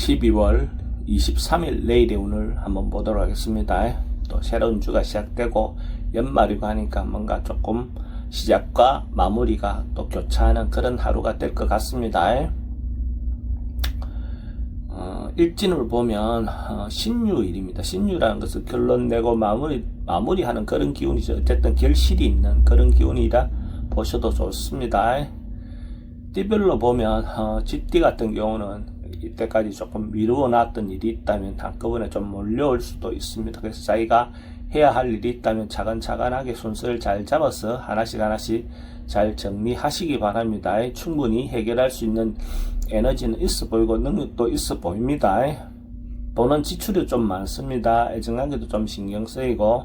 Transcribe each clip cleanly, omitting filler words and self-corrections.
12월 23일 내일의 운을 한번 보도록 하겠습니다. 또 새로운 주가 시작되고 연말이고 하니까 뭔가 조금 시작과 마무리가 또 교차하는 그런 하루가 될 것 같습니다. 일진을 보면 신유일입니다. 신유라는 것은 결론 내고 마무리하는 그런 기운이죠. 어쨌든 결실이 있는 그런 기운이라 보셔도 좋습니다. 띠별로 보면 쥐띠 같은 경우는 이때까지 조금 미루어 놨던 일이 있다면 한꺼번에 좀 몰려올 수도 있습니다. 그래서 자기가 해야 할 일이 있다면 차근차근하게 순서를 잘 잡아서 하나씩 잘 정리하시기 바랍니다. 충분히 해결할 수 있는 에너지는 있어 보이고 능력도 있어 보입니다. 돈은 지출이 좀 많습니다. 애정관계도 좀 신경 쓰이고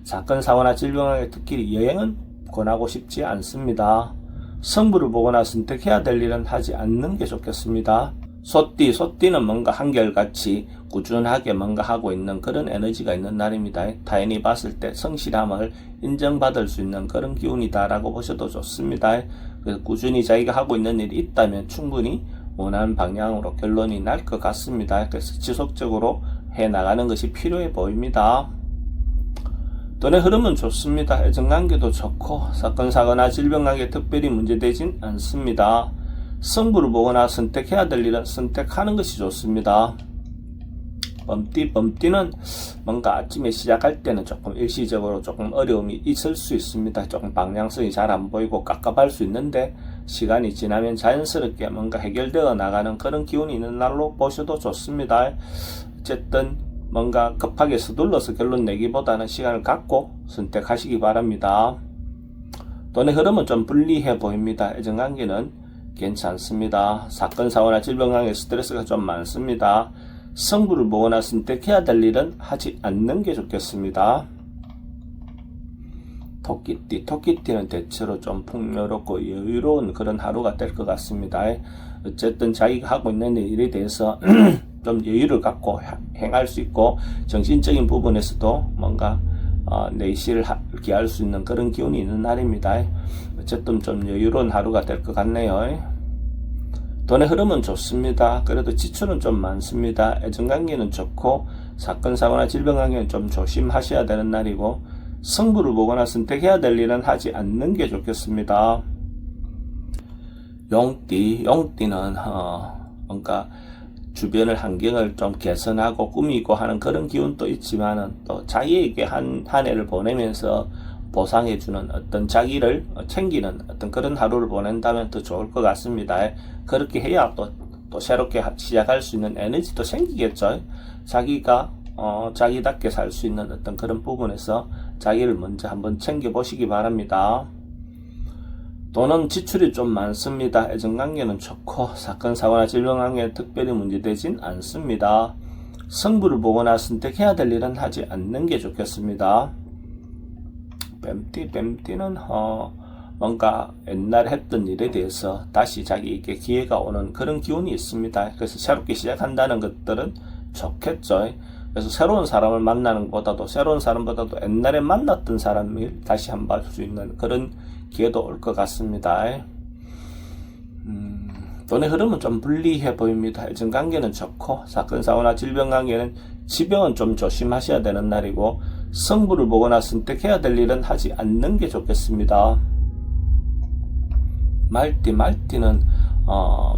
사건 사고나 질병에 특히 여행은 권하고 싶지 않습니다. 성부를 보거나 선택해야 될 일은 하지 않는 게 좋겠습니다. 소띠는 뭔가 한결같이 꾸준하게 뭔가 하고 있는 그런 에너지가 있는 날입니다. 타인이 봤을 때 성실함을 인정받을 수 있는 그런 기운이다 라고 보셔도 좋습니다. 그래서 꾸준히 자기가 하고 있는 일이 있다면 충분히 원하는 방향으로 결론이 날 것 같습니다. 그래서 지속적으로 해나가는 것이 필요해 보입니다. 돈의 흐름은 좋습니다. 애정관계도 좋고 사건 사고나 질병관계 특별히 문제되진 않습니다. 성부를 보거나 선택해야 될 일은 선택하는 것이 좋습니다. 범띠는 뭔가 아침에 시작할 때는 조금 일시적으로 조금 어려움이 있을 수 있습니다. 조금 방향성이 잘 안 보이고 깝깝할 수 있는데 시간이 지나면 자연스럽게 뭔가 해결되어 나가는 그런 기운이 있는 날로 보셔도 좋습니다. 어쨌든 뭔가 급하게 서둘러서 결론 내기보다는 시간을 갖고 선택하시기 바랍니다. 돈의 흐름은 좀 불리해 보입니다. 애정관계는 괜찮습니다. 사건 사고나 질병관계 스트레스가 좀 많습니다. 성부를 보거나 선택해야 될 일은 하지 않는 게 좋겠습니다. 토끼띠는 대체로 좀 풍요롭고 여유로운 그런 하루가 될 것 같습니다. 어쨌든 자기가 하고 있는 일에 대해서 좀 여유를 갖고 행할 수 있고 정신적인 부분에서도 뭔가 내실을 기할 수 있는 그런 기운이 있는 날입니다. 어쨌든 좀 여유로운 하루가 될 것 같네요. 돈의 흐름은 좋습니다. 그래도 지출은 좀 많습니다. 애정관계는 좋고 사건 사고나 질병관계는 좀 조심하셔야 되는 날이고 성부를 보거나 선택해야 될 일은 하지 않는 게 좋겠습니다. 용띠는 뭔가 주변을 환경을 좀 개선하고 꾸미고 하는 그런 기운도 있지만은 또 자기에게 한 해를 보내면서 보상해주는 어떤 자기를 챙기는 어떤 그런 하루를 보낸다면 더 좋을 것 같습니다. 그렇게 해야 또 새롭게 시작할 수 있는 에너지도 생기겠죠. 자기가 자기답게 살 수 있는 어떤 그런 부분에서 자기를 먼저 한번 챙겨보시기 바랍니다. 돈은 지출이 좀 많습니다. 애정관계는 좋고 사건 사고나 질병관계는 특별히 문제되진 않습니다. 성부를 보거나 선택해야 될 일은 하지 않는 게 좋겠습니다. 뱀띠는 뭔가 옛날에 했던 일에 대해서 다시 자기에게 기회가 오는 그런 기운이 있습니다. 그래서 새롭게 시작한다는 것들은 좋겠죠. 그래서 새로운 사람을 만나는 것보다도 옛날에 만났던 사람을 다시 한번 볼 수 있는 그런 기회도 올 것 같습니다. 돈의 흐름은 좀 불리해 보입니다. 애정관계는 좋고 사건 사고나 질병관계는 지병은 좀 조심하셔야 되는 날이고 성부를 보거나 선택해야 될 일은 하지 않는 게 좋겠습니다. 말띠는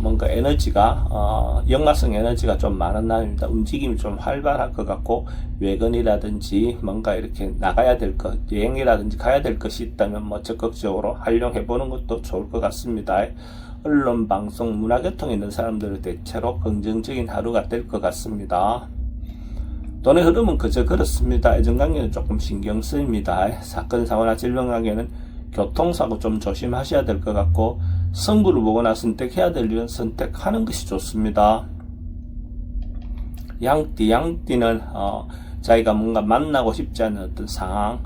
뭔가 에너지가 역마성 에너지가 좀 많은 날입니다. 움직임이 좀 활발할 것 같고 외근이라든지 뭔가 이렇게 나가야 될 것, 여행이라든지 가야 될 것이 있다면 적극적으로 활용해 보는 것도 좋을 것 같습니다. 언론, 방송, 문화계통에 있는 사람들은 대체로 긍정적인 하루가 될 것 같습니다. 돈의 흐름은 그저 그렇습니다. 애정관계는 조금 신경 쓰입니다. 사건 사고나 질병관계는 교통사고 좀 조심하셔야 될 것 같고 성부를 보거나 선택해야 될 일은 선택하는 것이 좋습니다. 양띠는 자기가 뭔가 만나고 싶지 않은 어떤 상황,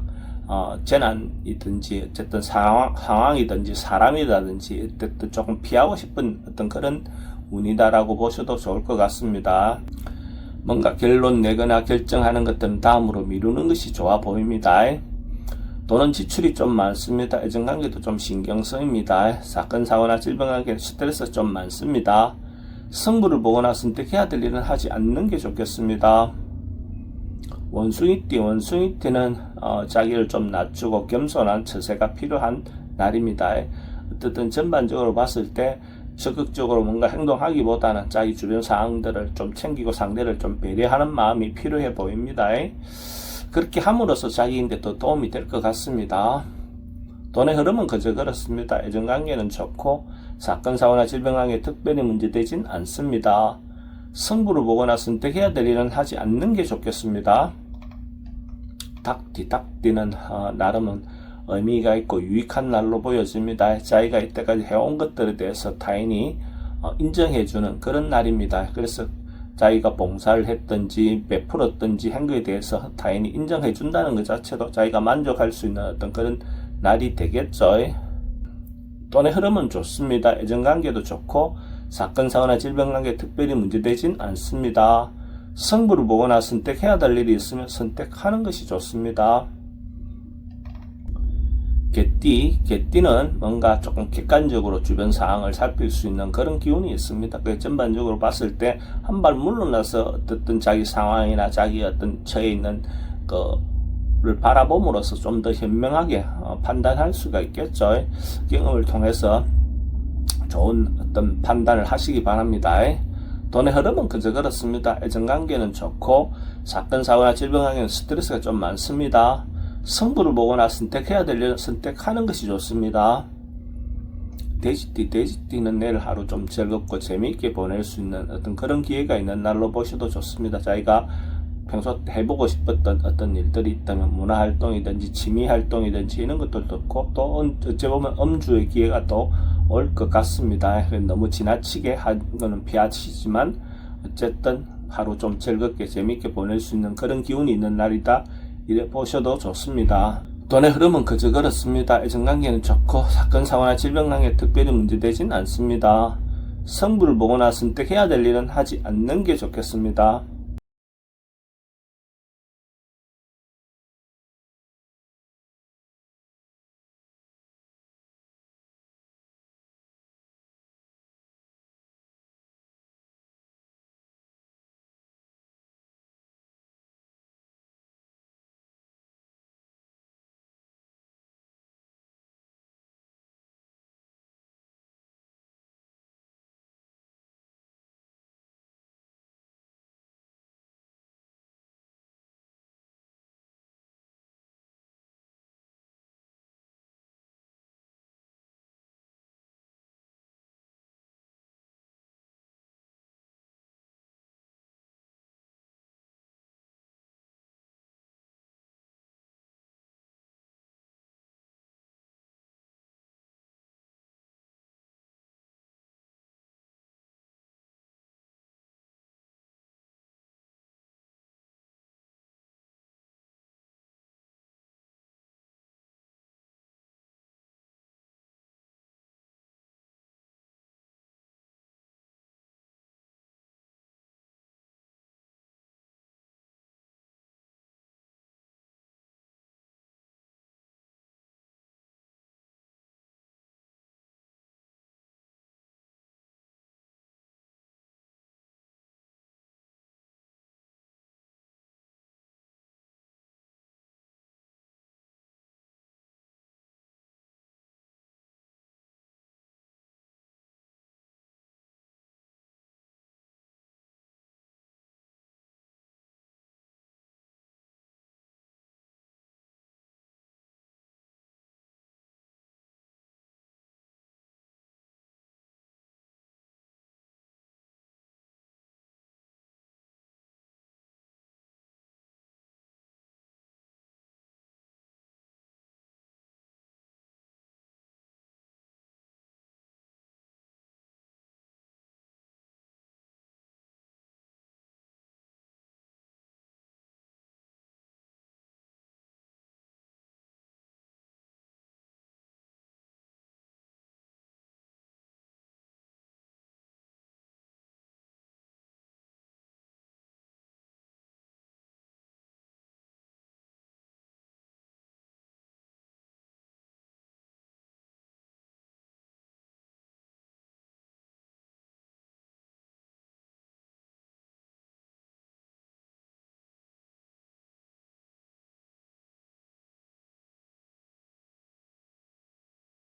재난이든지 어쨌든 상황이든지 사람이라든지 어쨌든 조금 피하고 싶은 어떤 그런 운이다라고 보셔도 좋을 것 같습니다. 뭔가 결론 내거나 결정하는 것들은 다음으로 미루는 것이 좋아 보입니다. 돈은 지출이 좀 많습니다. 애정관계도 좀 신경 쓰입니다. 사건 사고나 질병관계 스트레스 좀 많습니다. 승부를 보거나 선택해야 될 일은 하지 않는 게 좋겠습니다. 원숭이띠는 자기를 좀 낮추고 겸손한 처세가 필요한 날입니다. 어쨌든 전반적으로 봤을 때 적극적으로 뭔가 행동하기보다는 자기 주변 상황들을 좀 챙기고 상대를 좀 배려하는 마음이 필요해 보입니다. 그렇게 함으로써 자기인데 더 도움이 될 것 같습니다. 돈의 흐름은 그저 그렇습니다. 애정관계는 좋고 사건, 사고나 질병관계 특별히 문제되진 않습니다. 승부를 보거나 선택해야 될 일은 하지 않는 게 좋겠습니다. 닭띠는 나름은 의미가 있고 유익한 날로 보여집니다. 자기가 이때까지 해온 것들에 대해서 타인이 인정해주는 그런 날입니다. 그래서 자기가 봉사를 했든지 베풀었든지 한 거에 대해서 타인이 인정해준다는 것 자체도 자기가 만족할 수 있는 어떤 그런 날이 되겠죠. 돈의 흐름은 좋습니다. 애정관계도 좋고 사건, 사고나 질병관계 특별히 문제되진 않습니다. 승부를 보거나 선택해야 될 일이 있으면 선택하는 것이 좋습니다. 개띠는 뭔가 조금 객관적으로 주변 상황을 살필 수 있는 그런 기운이 있습니다. 그래서 전반적으로 봤을 때 한 발 물러나서 어떤 자기 상황이나 자기 어떤 처해 있는 를 바라봄으로써 좀 더 현명하게 판단할 수가 있겠죠. 경험을 통해서 좋은 어떤 판단을 하시기 바랍니다. 돈의 흐름은 그저 그렇습니다. 애정관계는 좋고 사건, 사고나 질병관계는 스트레스가 좀 많습니다. 승부를 보거나 선택해야 될 일은 선택하는 것이 좋습니다. 돼지띠는 내일 하루 좀 즐겁고 재미있게 보낼 수 있는 어떤 그런 기회가 있는 날로 보셔도 좋습니다. 자기가 평소 해보고 싶었던 어떤 일들이 있다면 문화활동이든지 취미활동이든지 이런 것들도 있고 또 어찌 보면 음주의 기회가 또 올 것 같습니다. 너무 지나치게 하는 거는 피하시지만 어쨌든 하루 좀 즐겁게 재미있게 보낼 수 있는 그런 기운이 있는 날이다. 이래 보셔도 좋습니다. 돈의 흐름은 그저 그렇습니다. 애정관계는 좋고 사건, 사고나 질병관계 특별히 문제되진 않습니다. 승부를 보거나 선택해야 될 일은 하지 않는 게 좋겠습니다.